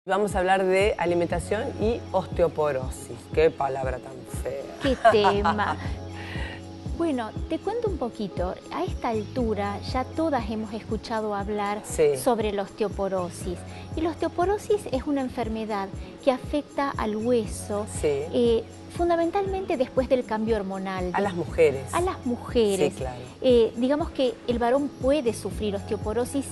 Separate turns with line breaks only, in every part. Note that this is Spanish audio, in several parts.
Vamos a hablar de alimentación y osteoporosis. Qué palabra tan fea.
Qué tema. Bueno, te cuento un poquito. A esta altura ya todas hemos escuchado hablar sobre la osteoporosis. Y la osteoporosis es una enfermedad que afecta al hueso, fundamentalmente después del cambio hormonal.
A las mujeres.
A las mujeres.
Sí, claro.
Digamos que el varón puede sufrir osteoporosis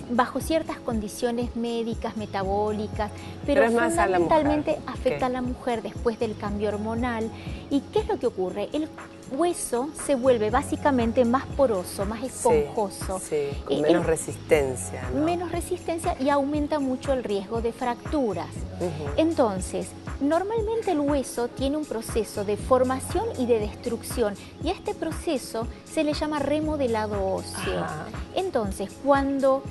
bajo ciertas condiciones médicas, metabólicas, pero fundamentalmente afecta a la mujer después del cambio hormonal. ¿Y qué es lo que ocurre? El hueso se vuelve básicamente más poroso, más esponjoso.
Con menos resistencia, ¿no?
Menos resistencia y aumenta mucho el riesgo de fracturas. Entonces, normalmente el hueso tiene un proceso de formación y de destrucción, y a este proceso se le llama remodelado óseo. Entonces, cuando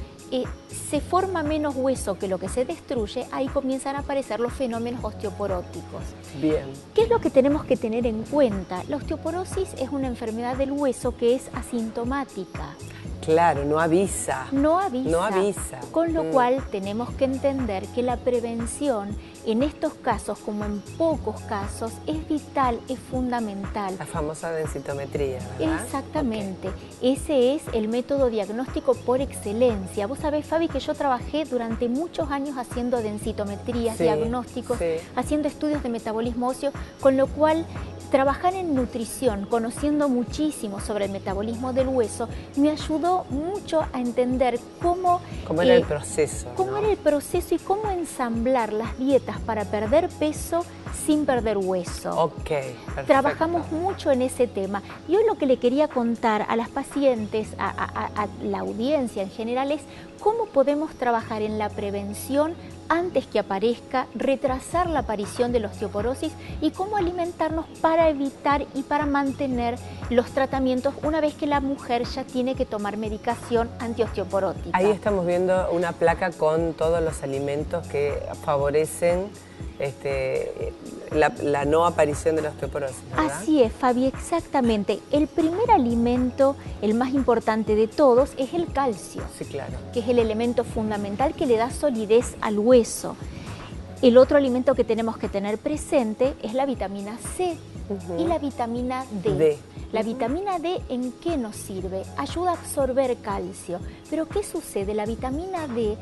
se forma menos hueso que lo que se destruye, ahí comienzan a aparecer los fenómenos osteoporóticos.
Bien.
¿Qué es lo que tenemos que tener en cuenta? La osteoporosis es una enfermedad del hueso que es asintomática.
Claro, no avisa.
No avisa.
No avisa.
Con lo cual tenemos que entender que la prevención en estos casos, como en pocos casos, es vital, es fundamental.
La famosa densitometría, ¿verdad?
Exactamente. Ese es el método diagnóstico por excelencia. Vos sabés, Fabi, que yo trabajé durante muchos años haciendo densitometrías, diagnósticos, haciendo estudios de metabolismo óseo, con lo cual trabajar en nutrición, conociendo muchísimo sobre el metabolismo del hueso, me ayudó mucho a entender cómo
era el proceso.
Cómo era el proceso y cómo ensamblar las dietas para perder peso sin perder hueso.
Perfecto.
Trabajamos mucho en ese tema. Y hoy lo que le quería contar a las pacientes, a la audiencia en general, es cómo podemos trabajar en la prevención antes que aparezca, retrasar la aparición de la osteoporosis y cómo alimentarnos para evitar y para mantener los tratamientos una vez que la mujer ya tiene que tomar medicación antiosteoporótica.
Ahí estamos viendo una placa con todos los alimentos que favorecen la no aparición de la osteoporosis, ¿verdad?
Así es, Fabi, exactamente. El primer alimento, el más importante de todos, es el calcio.
Sí, claro.
Que es el elemento fundamental que le da solidez al hueso. El otro alimento que tenemos que tener presente es la vitamina C y la vitamina D. La vitamina D, ¿en qué nos sirve? Ayuda a absorber calcio. Pero ¿qué sucede? La vitamina D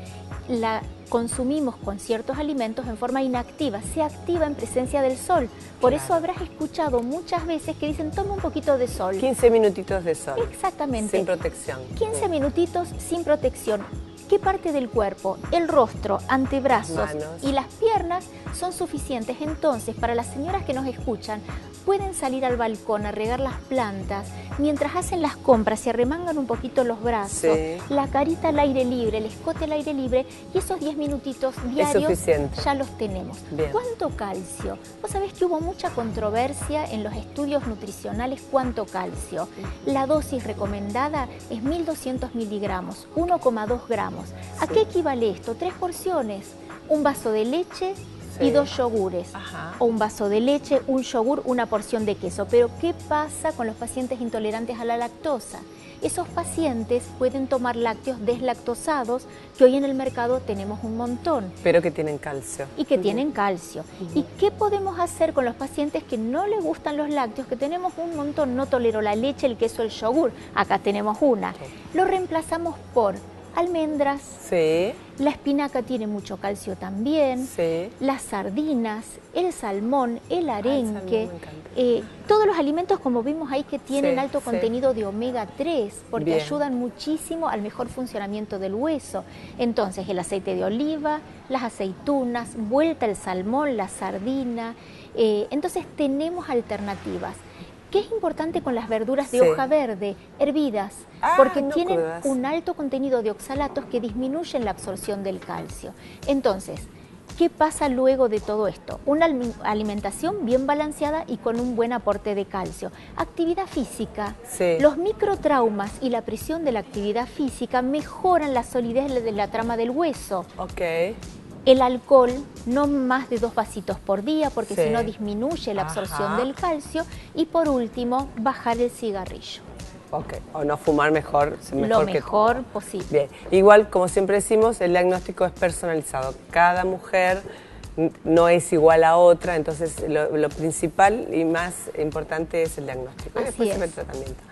la consumimos con ciertos alimentos en forma inactiva, se activa en presencia del sol. Por eso habrás escuchado muchas veces que dicen, toma un poquito de sol.
15 minutitos de sol.
Exactamente.
Sin protección.
15 minutitos sin protección. ¿Qué parte del cuerpo? El rostro, antebrazos y las piernas son suficientes. Entonces, para las señoras que nos escuchan, pueden salir al balcón a regar las plantas, mientras hacen las compras, se arremangan un poquito los brazos, la carita al aire libre, el escote al aire libre, y esos 10 minutitos diarios ya los tenemos. ¿Cuánto calcio? Vos sabés que hubo mucha controversia en los estudios nutricionales cuánto calcio. La dosis recomendada es 1200 miligramos, 1,2 gramos. ¿A qué equivale esto? 3 porciones, un vaso de leche y 2 yogures, o un vaso de leche, un yogur, una porción de queso. Pero ¿qué pasa con los pacientes intolerantes a la lactosa? Esos pacientes pueden tomar lácteos deslactosados, que hoy en el mercado tenemos un montón.
Pero que tienen calcio.
Y que tienen calcio. ¿Y qué podemos hacer con los pacientes que no les gustan los lácteos? Que tenemos un montón, no tolero la leche, el queso, el yogur. Acá tenemos una. Lo reemplazamos por almendras, la espinaca tiene mucho calcio también, las sardinas, el salmón, el arenque, todos los alimentos, como vimos ahí, que tienen alto contenido de omega 3, porque ayudan muchísimo al mejor funcionamiento del hueso. Entonces, el aceite de oliva, las aceitunas, vuelta el salmón, la sardina, entonces tenemos alternativas. ¿Qué es importante con las verduras de hoja verde? Hervidas, porque tienen un alto contenido de oxalatos que disminuyen la absorción del calcio. Entonces, ¿qué pasa luego de todo esto? Una alimentación bien balanceada y con un buen aporte de calcio. Actividad física. Los microtraumas y la presión de la actividad física mejoran la solidez de la trama del hueso. El alcohol, no más de 2 vasitos por día, porque si no disminuye la absorción del calcio. Y por último, bajar el cigarrillo.
Ok, o no fumar mejor
lo
que
mejor
todo.
posible.
Bien, igual como siempre decimos, el diagnóstico es personalizado. Cada mujer no es igual a otra, entonces lo principal y más importante es el diagnóstico. Y
Así
después
es.
el tratamiento.